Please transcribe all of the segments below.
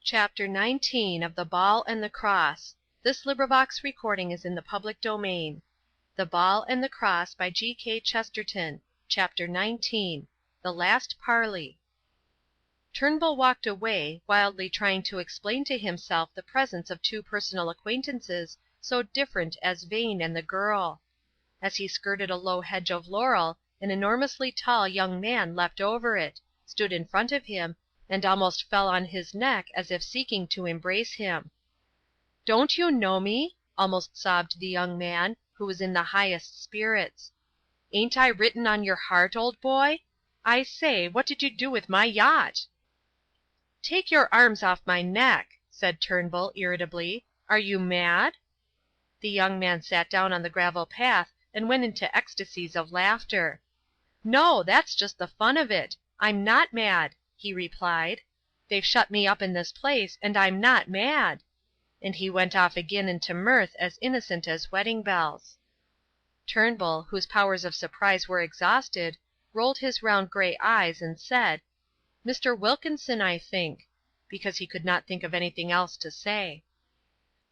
Chapter 19 of The Ball and the Cross. The Ball and the Cross by G.K. Chesterton. Chapter 19. The Last Parley. Turnbull walked away, wildly trying to explain to himself the presence of two personal acquaintances so different as Vane and the girl. As he skirted a low hedge of laurel, an enormously tall young man leapt over it, stood in front of him, and almost fell on his neck as if seeking to embrace him. "Don't you know me?" almost sobbed the young man, who was in the highest spirits. "Ain't I written on your heart, old boy? I say, what did you do with my yacht?" "Take your arms off my neck," said Turnbull, irritably. "Are you mad?" The young man sat down on the gravel path and went into ecstasies of laughter. "No, that's just the fun of it. I'm not mad," he replied. "They've shut me up in this place, and I'm not mad." And he went off again into mirth as innocent as wedding bells. Turnbull, whose powers of surprise were exhausted, rolled his round grey eyes and said, "Mr. Wilkinson, I think," because he could not think of anything else to say.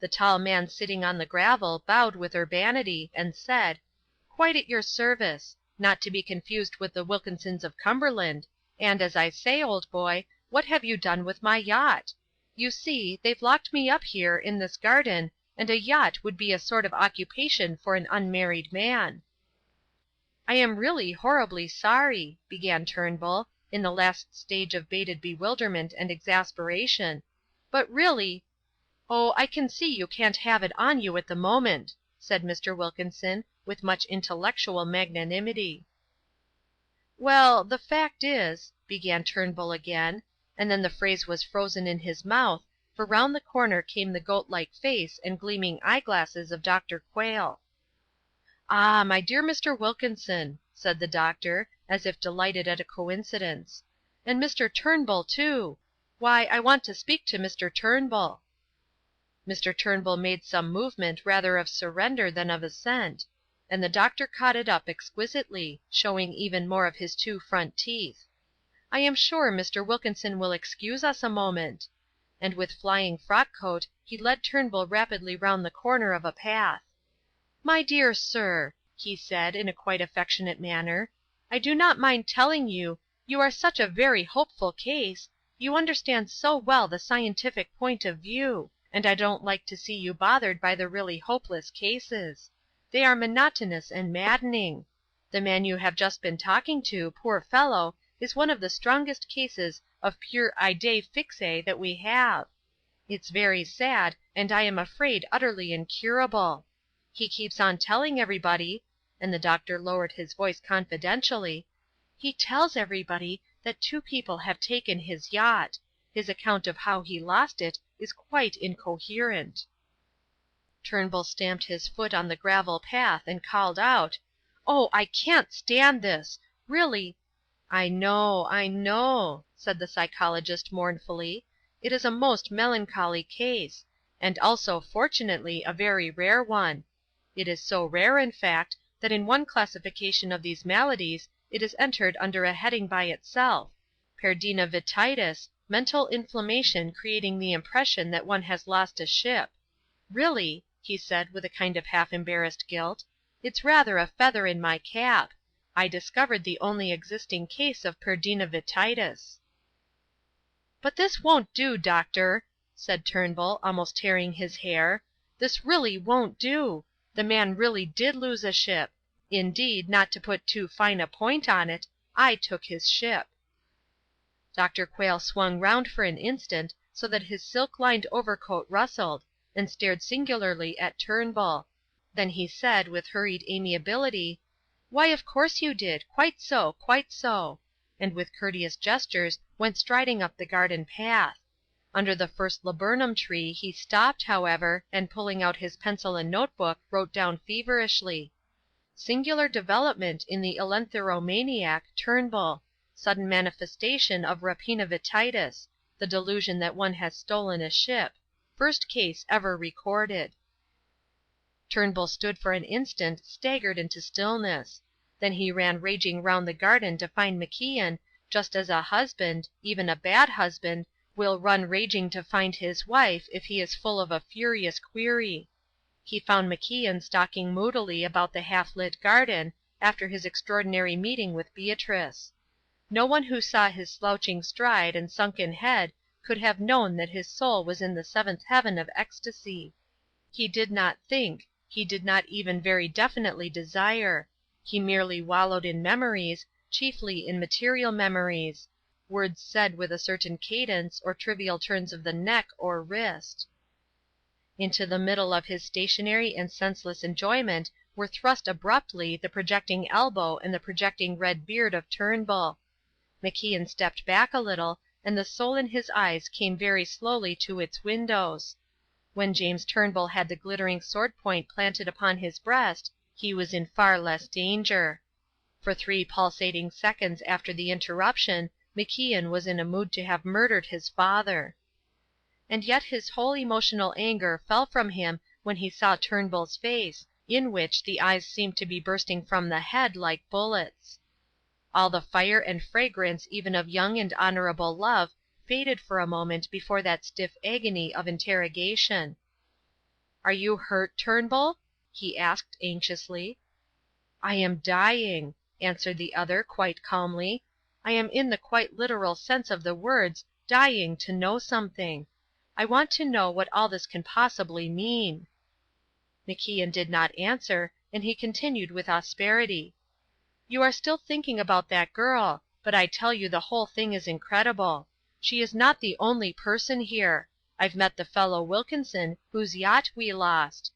The tall man sitting on the gravel bowed with urbanity, and said, "Quite at your service. Not to be confused with the Wilkinsons of Cumberland. And, as I say, old boy, what have you done with my yacht? You see, they've locked me up here in this garden, and a yacht would be a sort of occupation for an unmarried man." "I am really horribly sorry," began Turnbull, in the last stage of bated bewilderment and exasperation, "but really—" "Oh, I can see you can't have it on you at the moment," said Mr. Wilkinson, with much intellectual magnanimity. "Well, the fact is," began Turnbull again, and then the phrase was frozen in his mouth, for round the corner came the goat-like face and gleaming eyeglasses of Dr. Quayle. "Ah, my dear Mr. Wilkinson," said the doctor, as if delighted at a coincidence. "And Mr. Turnbull, too! Why, I want to speak to Mr. Turnbull." Mr. Turnbull made some movement rather of surrender than of assent, and the doctor caught it up exquisitely, showing even more of his two front teeth. "I am sure Mr. Wilkinson will excuse us a moment." And with flying frock-coat he led Turnbull rapidly round the corner of a path. "My dear sir," he said, in a quite affectionate manner, "I do not mind telling you, you are such a very hopeful case, you understand so well the scientific point of view, and I don't like to see you bothered by the really hopeless cases. They are monotonous and maddening. The man you have just been talking to, poor fellow, is one of the strongest cases of pure idée fixe that we have. It's very sad, and I am afraid utterly incurable. He keeps on telling everybody," and the doctor lowered his voice confidentially, "he tells everybody that two people have taken his yacht. His account of how he lost it is quite incoherent." Turnbull stamped his foot on the gravel path and called out, "Oh, I can't stand this! Really—" "I know," said the psychologist mournfully. "It is a most melancholy case, and also fortunately a very rare one. It is so rare, in fact, that in one classification of these maladies it is entered under a heading by itself, perdinavititis, mental inflammation creating the impression that one has lost a ship. Really," he said with a kind of half-embarrassed guilt, "it's rather a feather in my cap. I discovered the only existing case of perdinavititis." "But this won't do, doctor," said Turnbull, almost tearing his hair. "This really won't do. The man really did lose a ship. Indeed, not to put too fine a point on it, I took his ship." Dr. Quayle swung round for an instant, so that his silk-lined overcoat rustled, and stared singularly at Turnbull. Then he said, with hurried amiability, "Why, of course you did. Quite so, quite so," and with courteous gestures went striding up the garden path. Under the first laburnum tree he stopped, however, and pulling out his pencil and notebook wrote down feverishly, "Singular development in the elenthyromaniac, Turnbull. Sudden manifestation of rapinavititis, the delusion that one has stolen a ship. First case ever recorded." Turnbull stood for an instant staggered into stillness. Then he ran raging round the garden to find MacIan, just as a husband, even a bad husband, will run raging to find his wife if he is full of a furious query. He found MacIan stalking moodily about the half-lit garden after his extraordinary meeting with Beatrice. No one who saw his slouching stride and sunken head could have known that his soul was in the seventh heaven of ecstasy. He did not think, he did not even very definitely desire. He merely wallowed in memories, chiefly in material memories, words said with a certain cadence or trivial turns of the neck or wrist. Into the middle of his stationary and senseless enjoyment were thrust abruptly the projecting elbow and the projecting red beard of Turnbull. MacIan stepped back a little, and the soul in his eyes came very slowly to its windows. When James Turnbull had the glittering sword point planted upon his breast, he was in far less danger. For 3 pulsating seconds after the interruption MacIan was in a mood to have murdered his father. And yet his whole emotional anger fell from him when he saw Turnbull's face, in which the eyes seemed to be bursting from the head like bullets. All the fire and fragrance even of young and honourable love faded for a moment before that stiff agony of interrogation. "Are you hurt, Turnbull?" he asked anxiously. "I am dying," answered the other quite calmly. "I am in the quite literal sense of the words dying to know something. I want to know what all this can possibly mean." MacIan did not answer, and he continued with asperity. "You are still thinking about that girl, but I tell you the whole thing is incredible. She is not the only person here. I've met the fellow Wilkinson whose yacht we lost.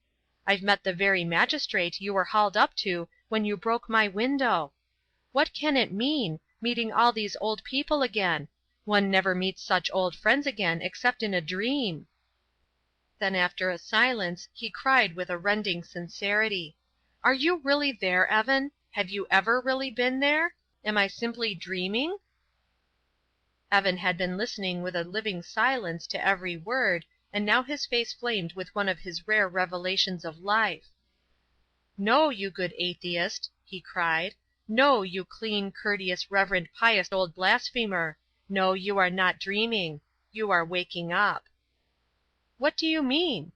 I've met the very magistrate you were hauled up to when you broke my window. What can it mean, meeting all these old people again? One never meets such old friends again except in a dream." Then after a silence he cried with a rending sincerity, "Are you really there, Evan? Have you ever really been there? Am I simply dreaming?" Evan had been listening with a living silence to every word, and now his face flamed with one of his rare revelations of life. "No, you good atheist," he cried. "No, you clean, courteous, reverend, pious old blasphemer. No, you are not dreaming. You are waking up." "What do you mean?"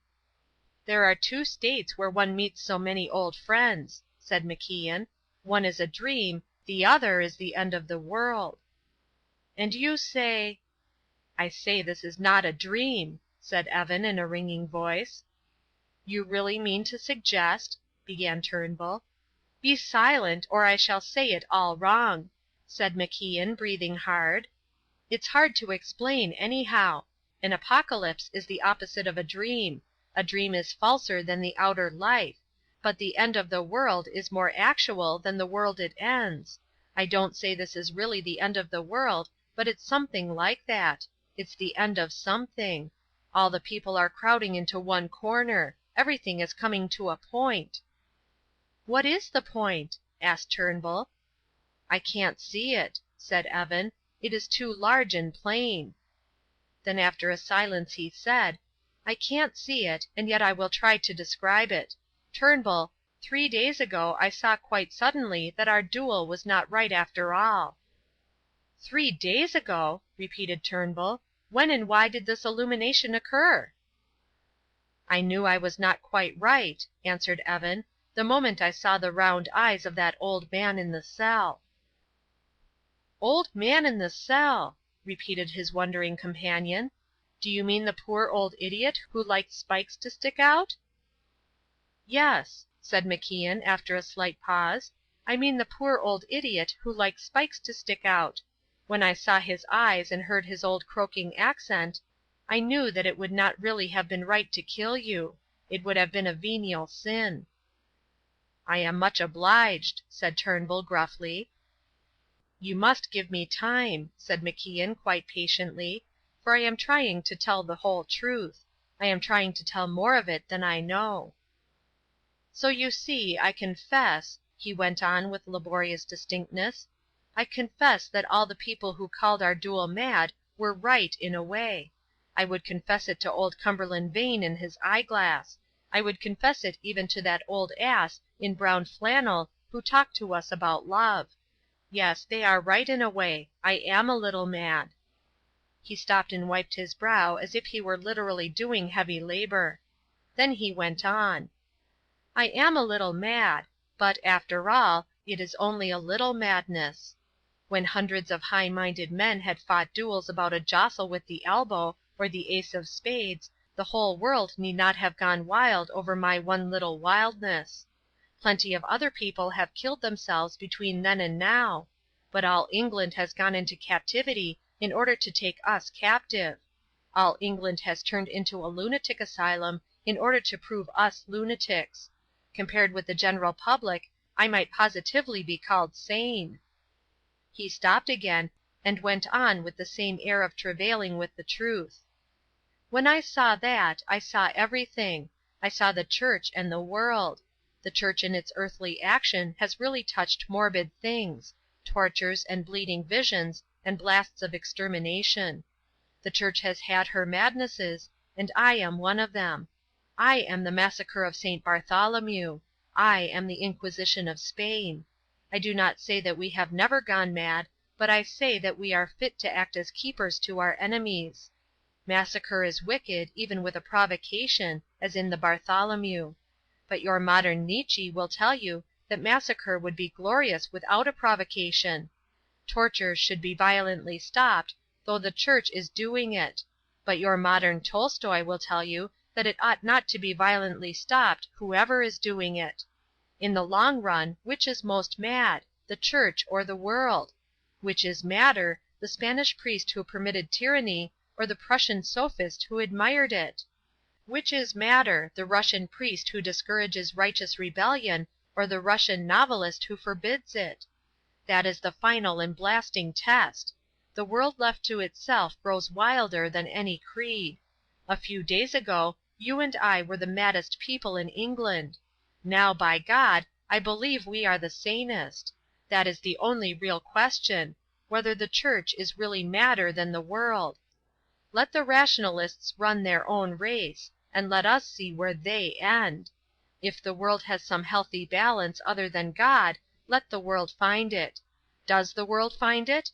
"There are 2 states where one meets so many old friends," said MacIan. "One is a dream, the other is the end of the world." "And you say—" "I say this is not a dream," said Evan in a ringing voice. "You really mean to suggest—" began Turnbull. "Be silent, or I shall say it all wrong," said MacIan, breathing hard. "It's hard to explain, anyhow. An apocalypse is the opposite of a dream. A dream is falser than the outer life. But the end of the world is more actual than the world it ends. I don't say this is really the end of the world, but it's something like that. It's the end of something. All the people are crowding into one corner. Everything is coming to a point." "What is the point?" asked Turnbull. "I can't see it," said Evan. "It is too large and plain." Then after a silence he said, "I can't see it, and yet I will try to describe it. Turnbull, 3 days ago I saw quite suddenly that our duel was not right after all." "3 days ago!" repeated Turnbull. "When and why did this illumination occur?" "I knew I was not quite right," answered Evan, "the moment I saw the round eyes of that old man in the cell." "Old man in the cell!" repeated his wondering companion. "Do you mean the poor old idiot who liked spikes to stick out?" "Yes," said MacIan after a slight pause, "I mean the poor old idiot who liked spikes to stick out. When I saw his eyes and heard his old croaking accent, I knew that it would not really have been right to kill you. It would have been a venial sin." "I am much obliged," said Turnbull gruffly. "You must give me time," said MacIan quite patiently, "for I am trying to tell the whole truth. I am trying to tell more of it than I know. "So you see, I confess," he went on with laborious distinctness, "I confess that all the people who called our duel mad were right in a way. I would confess it to old Cumberland Vane in his eyeglass. I would confess it even to that old ass in brown flannel who talked to us about love. Yes, they are right in a way. I am a little mad." He stopped and wiped his brow as if he were literally doing heavy labor. Then he went on. "I am a little mad, but, after all, it is only a little madness. When hundreds of high-minded men had fought duels about a jostle with the elbow or the ace of spades, the whole world need not have gone wild over my one little wildness. Plenty of other people have killed themselves between then and now. But all England has gone into captivity in order to take us captive. All England has turned into a lunatic asylum in order to prove us lunatics. Compared with the general public, I might positively be called sane." He stopped again, and went on with the same air of travailing with the truth. "When I saw that, I saw everything. I saw the Church and the world. The Church in its earthly action has really touched morbid things, tortures and bleeding visions and blasts of extermination. The Church has had her madnesses, and I am one of them. I am the massacre of St. Bartholomew. I am the Inquisition of Spain. I do not say that we have never gone mad, but I say that we are fit to act as keepers to our enemies. Massacre is wicked even with a provocation, as in the Bartholomew. But your modern Nietzsche will tell you that massacre would be glorious without a provocation. Torture should be violently stopped, though the Church is doing it. But your modern Tolstoy will tell you that it ought not to be violently stopped, whoever is doing it. In the long run, which is most mad, the Church or the world? Which is madder, the Spanish priest who permitted tyranny, or the Prussian sophist who admired it? Which is madder, the Russian priest who discourages righteous rebellion, or the Russian novelist who forbids it? That is the final and blasting test. The world left to itself grows wilder than any creed. A few days ago, you and I were the maddest people in England. Now, by God, I believe we are the sanest. That is the only real question, whether the Church is really madder than the world. Let the rationalists run their own race, and let us see where they end. If the world has some healthy balance other than God, let the world find it. Does the world find it?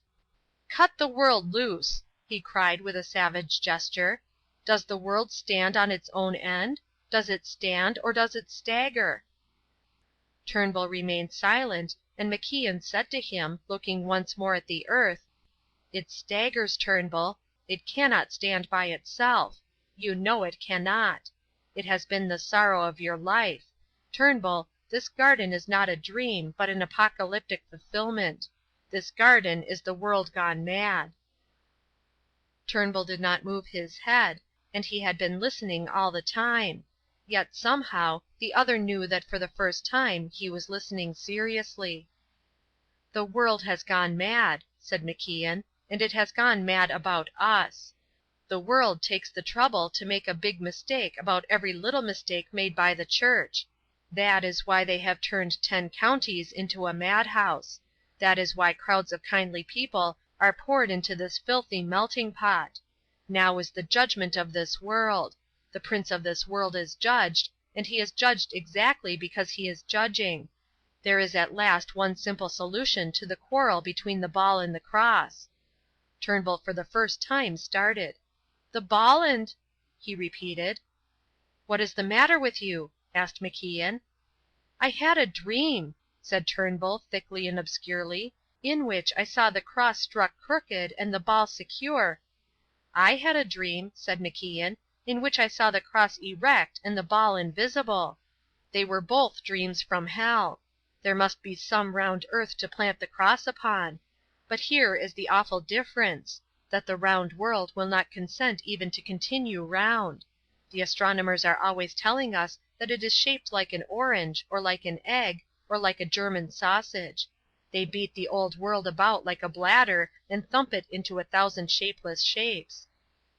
Cut the world loose!" he cried with a savage gesture. "Does the world stand on its own end? Does it stand, or does it stagger?" Turnbull remained silent, and MacIan said to him, looking once more at the earth, "It staggers, Turnbull. It cannot stand by itself. You know it cannot. It has been the sorrow of your life. Turnbull, this garden is not a dream, but an apocalyptic fulfillment. This garden is the world gone mad." Turnbull did not move his head, and he had been listening all the time. Yet, somehow, the other knew that for the first time he was listening seriously. "The world has gone mad," said MacIan, "and it has gone mad about us. The world takes the trouble to make a big mistake about every little mistake made by the Church. That is why they have turned 10 counties into a madhouse. That is why crowds of kindly people are poured into this filthy melting pot. Now is the judgment of this world. The prince of this world is judged, and he is judged exactly because he is judging. There is at last one simple solution to the quarrel between the ball and the cross." Turnbull for the first time started. "The ball and—" he repeated. "What is the matter with you?" asked MacIan. "I had a dream," said Turnbull thickly and obscurely, "in which I saw the cross struck crooked and the ball secure—" "I had a dream," said MacIan, "in which I saw the cross erect and the ball invisible. They were both dreams from hell. There must be some round earth to plant the cross upon. But here is the awful difference, that the round world will not consent even to continue round. The astronomers are always telling us that it is shaped like an orange, or like an egg, or like a German sausage. They beat the old world about like a bladder and thump it into 1,000 shapeless shapes.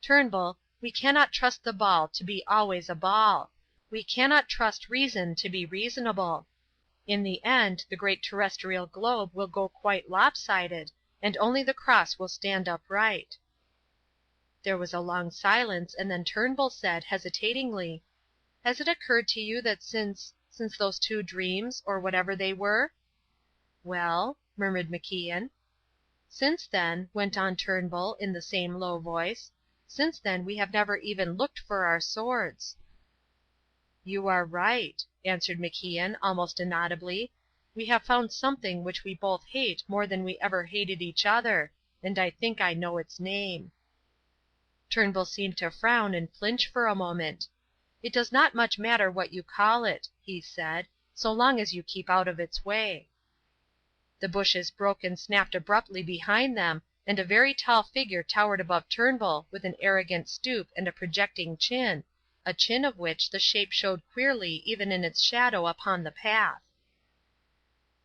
Turnbull, we cannot trust the ball to be always a ball. We cannot trust reason to be reasonable. In the end the great terrestrial globe will go quite lopsided, and only the cross will stand upright." There was a long silence, and then Turnbull said, hesitatingly, "Has it occurred to you that since those 2 dreams, or whatever they were—" "Well?" murmured MacIan. "Since then," went on Turnbull, in the same low voice, "since then we have never even looked for our swords." "You are right," answered MacIan, almost inaudibly. "We have found something which we both hate more than we ever hated each other, and I think I know its name." Turnbull seemed to frown and flinch for a moment. "It does not much matter what you call it," he said, "so long as you keep out of its way." The bushes broke and snapped abruptly behind them, and a very tall figure towered above Turnbull with an arrogant stoop and a projecting chin, a chin of which the shape showed queerly even in its shadow upon the path.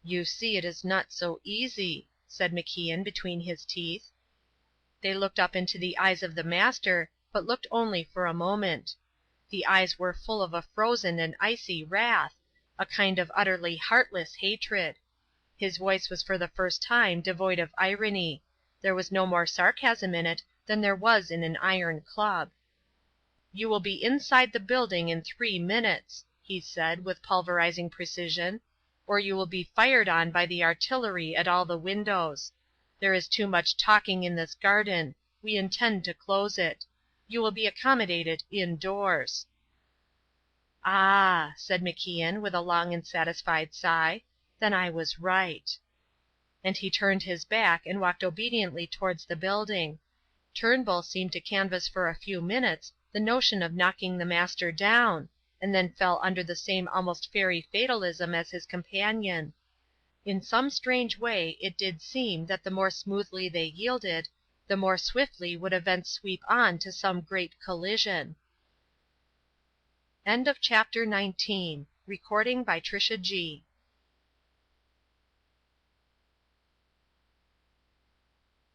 "You see it is not so easy," said MacIan between his teeth. They looked up into the eyes of the Master, but looked only for a moment. The eyes were full of a frozen and icy wrath, a kind of utterly heartless hatred. His voice was for the first time devoid of irony. There was no more sarcasm in it than there was in an iron club. "You will be inside the building in 3 minutes," he said, with pulverizing precision, "or you will be fired on by the artillery at all the windows. There is too much talking in this garden. We intend to close it. You will be accommodated indoors." "Ah," said MacIan, with a long and satisfied sigh, "then I was right." And he turned his back and walked obediently towards the building. Turnbull seemed to canvass for a few minutes the notion of knocking the Master down, and then fell under the same almost fairy fatalism as his companion. In some strange way it did seem that the more smoothly they yielded, the more swiftly would events sweep on to some great collision. CHAPTER XX.